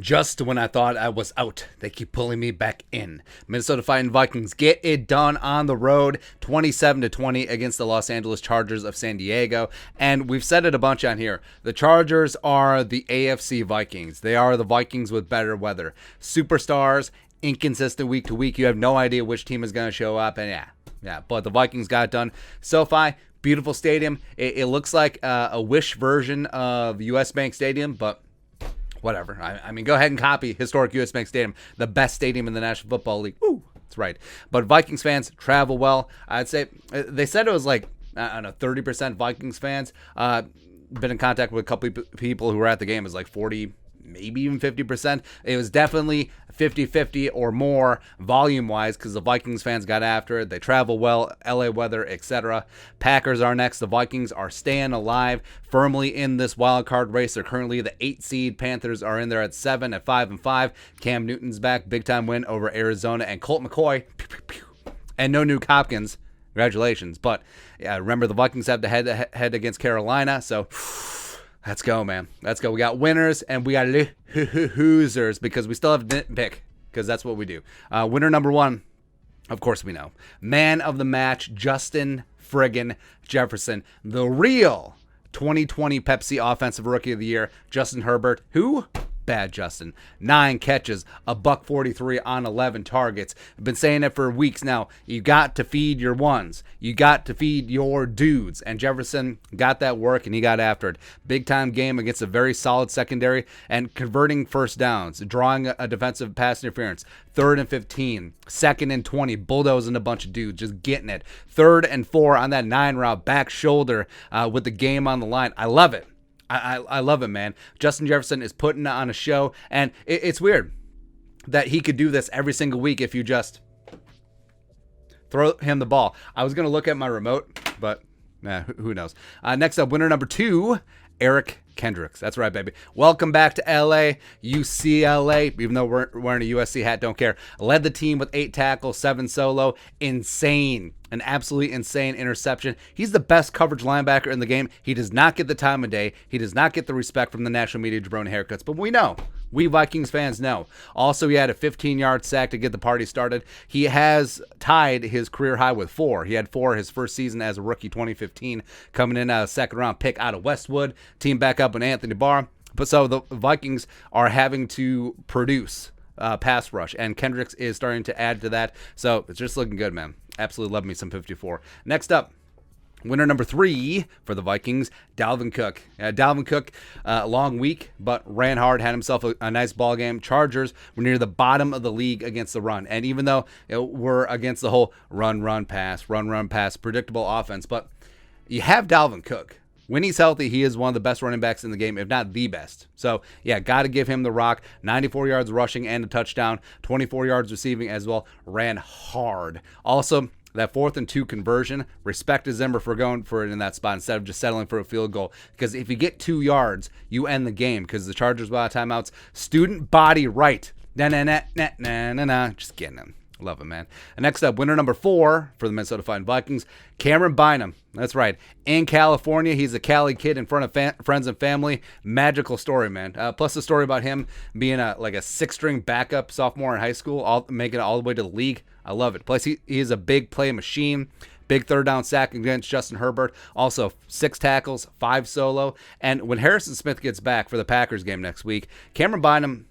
Just when I thought I was out, they keep pulling me back in. Minnesota Fighting Vikings get it done on the road, 27-20 against the Los Angeles Chargers of San Diego. And we've said it a bunch on here. The Chargers are the AFC Vikings. They are the Vikings with better weather. Superstars, inconsistent week to week. You have no idea which team is going to show up. And yeah, but the Vikings got it done. SoFi, beautiful stadium. It looks like a Wish version of US Bank Stadium, but whatever. I mean, go ahead and copy historic US Bank Stadium, the best stadium in the National Football League. Woo, that's right. But Vikings fans travel well. I'd say they said it was like, I don't know, 30% Vikings fans. Been in contact with a couple of people who were at the game. It was like 40, maybe even 50%. It was definitely 50-50 or more volume-wise because the Vikings fans got after it. They travel well, LA weather, etc. Packers are next. The Vikings are staying alive firmly in this wild card race. They're currently the 8 seed. Panthers are in there at 7 at 5-5. Cam Newton's back. Big-time win over Arizona. And Colt McCoy. Pew, pew, pew. And no Nuke Hopkins. Congratulations. But yeah, remember the Vikings have to head against Carolina, so let's go, man. Let's go. We got winners and we got losers because we still have to pick because that's what we do. Winner number 1, of course we know. Man of the match, Justin friggin' Jefferson. The real 2020 Pepsi Offensive Rookie of the Year, Justin Herbert. Who? Bad Justin. 9 catches, $143 on 11 targets. I've been saying it for weeks now. You got to feed your ones. You got to feed your dudes. And Jefferson got that work and he got after it. Big time game against a very solid secondary and converting first downs, drawing a defensive pass interference. 3rd and 15, 2nd and 20, bulldozing a bunch of dudes, just getting it. 3rd and 4 on that 9 route back shoulder with the game on the line. I love it. I love it, man. Justin Jefferson is putting on a show, and it's weird that he could do this every single week if you just throw him the ball. I was going to look at my remote, but who knows. Next up, winner number 2, Eric Kendricks. That's right, baby. Welcome back to LA, UCLA. Even though we're wearing a USC hat, don't care. Led the team with 8 tackles, 7 solo. Insane. An absolutely insane interception. He's the best coverage linebacker in the game. He does not get the time of day. He does not get the respect from the national media jabroni haircuts, but we know. We Vikings fans know. Also, he had a 15-yard sack to get the party started. He has tied his career high with 4. He had 4 his first season as a rookie, 2015, coming in as a 2nd-round pick out of Westwood. Team back up with Anthony Barr. But so the Vikings are having to produce pass rush, and Kendricks is starting to add to that. So it's just looking good, man. Absolutely love me some 54. Next up, winner number 3 for the Vikings, DALVIN Cook. DALVIN Cook, long week, but ran hard, had himself a nice ball game. Chargers were near the bottom of the league against the run. And even though we're against the whole run, pass, predictable offense, but you have DALVIN Cook. When he's healthy, he is one of the best running backs in the game, if not the best. So, yeah, got to give him the rock. 94 yards rushing and a touchdown. 24 yards receiving as well. Ran hard. Also, that 4th and 2 conversion, respect to Zimmer for going for it in that spot instead of just settling for a field goal. Because if you get 2 yards, you end the game because the Chargers will have timeouts. Student body right. Na-na-na-na-na-na-na. Just getting him. Love it, man. And next up, winner number 4 for the Minnesota Fighting Vikings, CAMRYN BYNUM. That's right. In California, he's a Cali kid in front of friends and family. Magical story, man. Plus the story about him being a 6-string backup sophomore in high school, making it all the way to the league. I love it. Plus, he is a big play machine. Big 3rd down sack against Justin Herbert. Also, 6 tackles, 5 solo. And when Harrison Smith gets back for the Packers game next week, CAMRYN BYNUM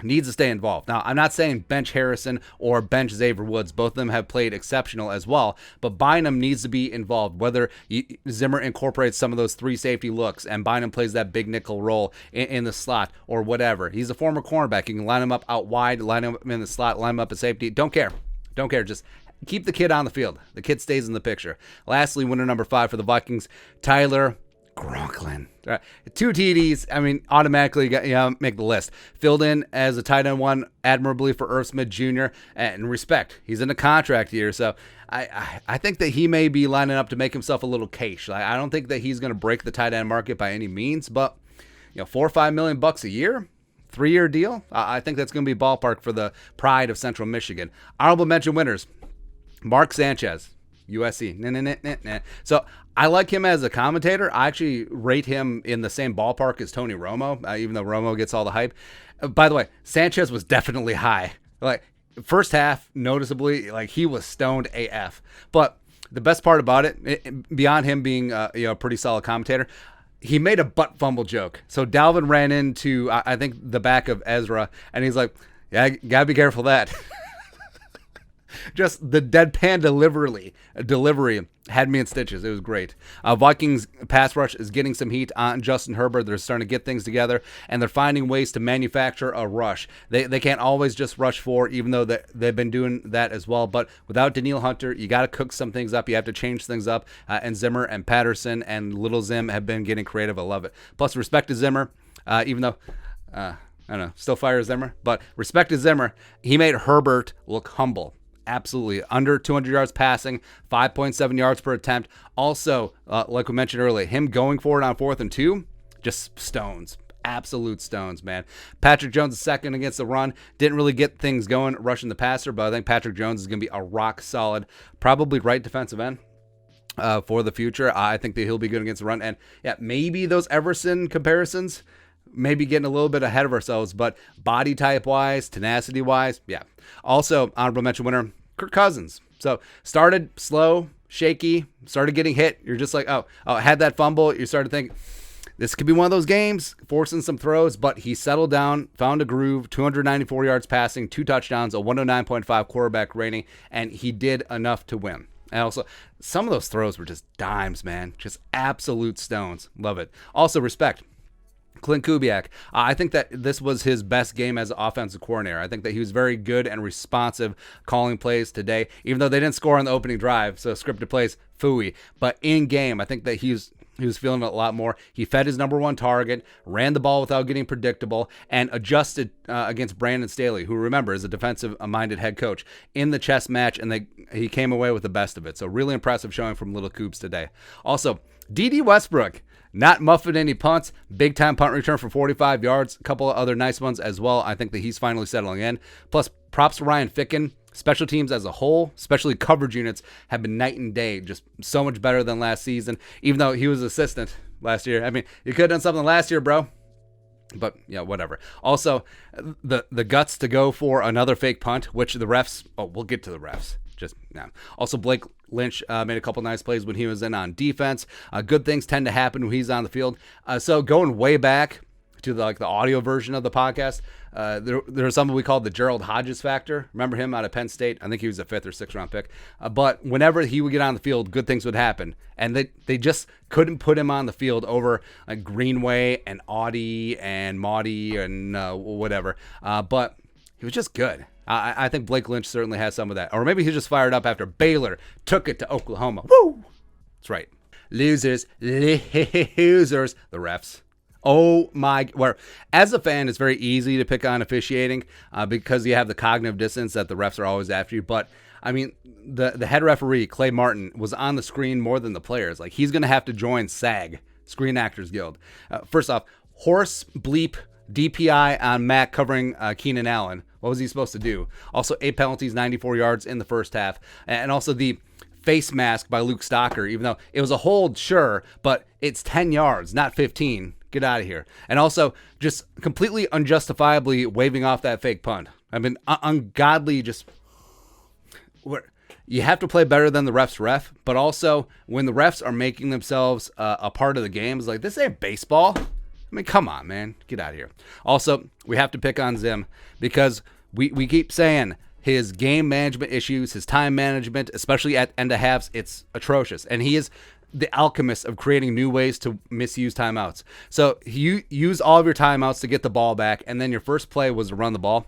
needs to stay involved. Now, I'm not saying bench Harrison or bench Xavier Woods. Both of them have played exceptional as well, but BYNUM needs to be involved, whether Zimmer incorporates some of those 3 safety looks and BYNUM plays that big nickel role in the slot or whatever. He's a former cornerback. You can line him up out wide, line him up in the slot, line him up at safety. Don't care. Just keep the kid on the field. The kid stays in the picture. Lastly, winner number 5 for the Vikings, Tyler GRONKLIN. 2 TDs, I mean, automatically make the list. Filled in as a tight end 1 admirably for Irv Smith Jr. And respect, he's in a contract year, so I think that he may be lining up to make himself a little cash. I don't think that he's going to break the tight end market by any means, but $4 or $5 million bucks a year, 3-year deal. I think that's going to be ballpark for the pride of Central Michigan. Honorable mention winners, Mark Sanchez, USC. So I like him as a commentator. I actually rate him in the same ballpark as Tony Romo, even though Romo gets all the hype. By the way, Sanchez was definitely high. Like, first half, noticeably, like, he was stoned AF. But the best part about it, beyond him being a pretty solid commentator, he made a butt fumble joke. So DALVIN ran into, I think, the back of Ezra, and he's like, yeah, gotta be careful of that. Just the deadpan delivery had me in stitches. It was great. Vikings pass rush is getting some heat on Justin Herbert. They're starting to get things together, and they're finding ways to manufacture a rush. They can't always just rush 4, even though they've been doing that as well. But without Danielle Hunter, you got to cook some things up. You have to change things up. And Zimmer and Patterson and Little Zim have been getting creative. I love it. Plus, respect to Zimmer, even though... I don't know, still fire Zimmer, but respect to Zimmer. He made Herbert look humble. Absolutely. Under 200 yards passing, 5.7 yards per attempt. Also, like we mentioned earlier, him going for it on 4th and 2, just stones. Absolute stones, man. Patrick Jones is second against the run. Didn't really get things going rushing the passer, but I think Patrick Jones is going to be a rock solid, probably right defensive end for the future. I think that he'll be good against the run. And yeah, maybe those Everson comparisons, maybe getting a little bit ahead of ourselves, but body type wise, tenacity wise, yeah. Also, honorable mention winner, Kirk Cousins. So started slow, shaky, started getting hit. You're just like, oh, had that fumble. You started thinking, this could be one of those games, forcing some throws, but he settled down, found a groove, 294 yards passing, 2 touchdowns, a 109.5 quarterback rating, and he did enough to win. And also, some of those throws were just dimes, man. Just absolute stones. Love it. Also, respect. Clint Kubiak, I think that this was his best game as an offensive coordinator. I think that he was very good and responsive calling plays today, even though they didn't score on the opening drive, so scripted plays, phooey. But in game, I think that he was feeling it a lot more. He fed his number 1 target, ran the ball without getting predictable, and adjusted against Brandon Staley, who, remember, is a defensive-minded head coach, in the chess match, and he came away with the best of it. So really impressive showing from Little Coops today. Also, D.D. Westbrook, not muffing any punts. Big-time punt return for 45 yards. A couple of other nice ones as well. I think that he's finally settling in. Plus, props to Ryan Ficken. Special teams as a whole, especially coverage units, have been night and day. Just so much better than last season, even though he was assistant last year. I mean, you could have done something last year, bro. But, yeah, whatever. Also, the guts to go for another fake punt, which the refs... Oh, we'll get to the refs. Just now. Also, Blake Lynch made a couple nice plays when he was in on defense. Good things tend to happen when he's on the field. So going way back to the audio version of the podcast, there was something we called the Gerald Hodges factor. Remember him out of Penn State? I think he was a 5th or 6th round pick. But whenever he would get on the field, good things would happen. And they just couldn't put him on the field over Greenway and Audie and Maudie and whatever. But he was just good. I think Blake Lynch certainly has some of that. Or maybe he's just fired up after Baylor took it to Oklahoma. Woo! That's right. Losers. The refs. Oh my! Well, as a fan, it's very easy to pick on officiating because you have the cognitive dissonance that the refs are always after you. But I mean, the head referee Clay Martin was on the screen more than the players. Like, he's going to have to join SAG, Screen Actors Guild. First off, horse bleep DPI on Mac covering Keenan Allen. What was he supposed to do? Also, 8 penalties, 94 yards in the first half, and also the face mask by Luke Stocker. Even though it was a hold, sure, but it's 10 yards, not 15. Get out of here. And also, just completely unjustifiably waving off that fake punt. I mean, ungodly, just... You have to play better than the refs ref, but also, when the refs are making themselves a part of the game, it's like, this ain't baseball. I mean, come on, man. Get out of here. Also, we have to pick on Zim because we keep saying his game management issues, his time management, especially at end of halves, it's atrocious. And he is the alchemist of creating new ways to misuse timeouts. So you use all of your timeouts to get the ball back, and then your first play was to run the ball,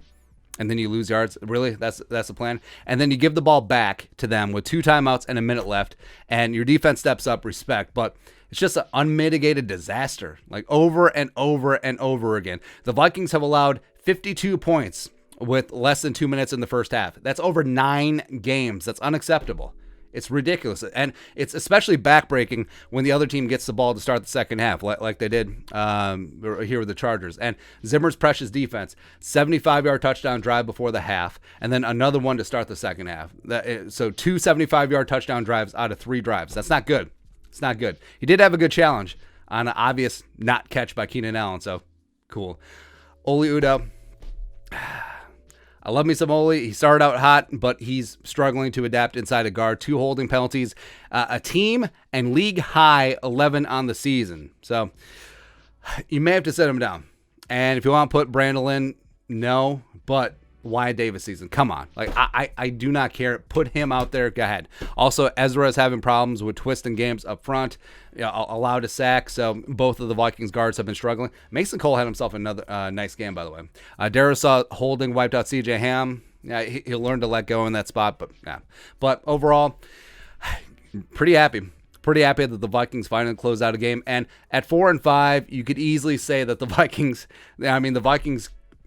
and then you lose yards. Really? That's the plan? And then you give the ball back to them with 2 timeouts and a minute left, and your defense steps up, respect. But it's just an unmitigated disaster, like over and over and over again. The Vikings have allowed 52 points with less than 2 minutes in the first half. That's over 9 games. That's unacceptable. It's ridiculous. And it's especially backbreaking when the other team gets the ball to start the second half, like they did here with the Chargers. And Zimmer's precious defense, 75-yard touchdown drive before the half, and then another one to start the second half. So 2 75-yard touchdown drives out of 3 drives. That's not good. It's not good. He did have a good challenge on an obvious not catch by Keenan Allen, so cool. Oli Udoh. I love me some Oli. He started out hot, but he's struggling to adapt inside a guard. 2 holding penalties, a team and league high 11 on the season. So you may have to set him down. And if you want to put Brandel in, no, but Wyatt Davis season. Come on. Like, I do not care. Put him out there. Go ahead. Also, Ezra is having problems with twisting games up front. Allowed a sack, so both of the Vikings guards have been struggling. Mason Cole had himself another nice game, by the way. Darisaw holding wiped out CJ Ham. Yeah, he'll learn to let go in that spot, but yeah. But overall, pretty happy. Pretty happy that the Vikings finally closed out a game. And at 4-5, you could easily say that the Vikings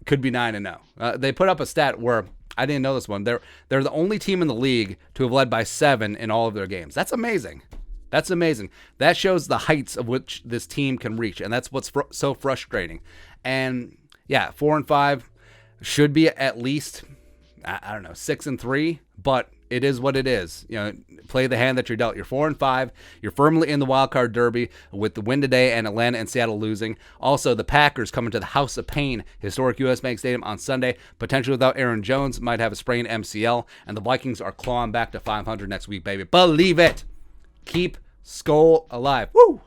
could be 9-0. They put up a stat where I didn't know this one. They're the only team in the league to have led by 7 in all of their games. That's amazing. That's amazing. That shows the heights of which this team can reach, and that's what's so frustrating. And yeah, 4-5 should be at least, I don't know, 6-3, but it is what it is. Play the hand that you're dealt. You're 4-5. You're firmly in the wild card derby with the win today and Atlanta and Seattle losing. Also, the Packers coming to the House of Pain, historic U.S. Bank Stadium on Sunday, potentially without Aaron Jones, might have a sprained MCL, and the Vikings are clawing back to 500 next week, baby. Believe it. Keep Skull alive. Woo!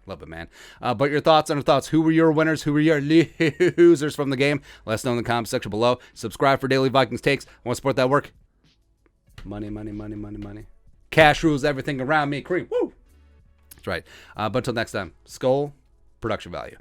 Love it, man. But your thoughts on our thoughts. Who were your winners? Who were your losers from the game? Let us know in the comments section below. Subscribe for daily Vikings takes. Want to support that work? Money, money, money, money, money. Cash rules everything around me. Cream. Woo! That's right. But until next time, Skull, production value.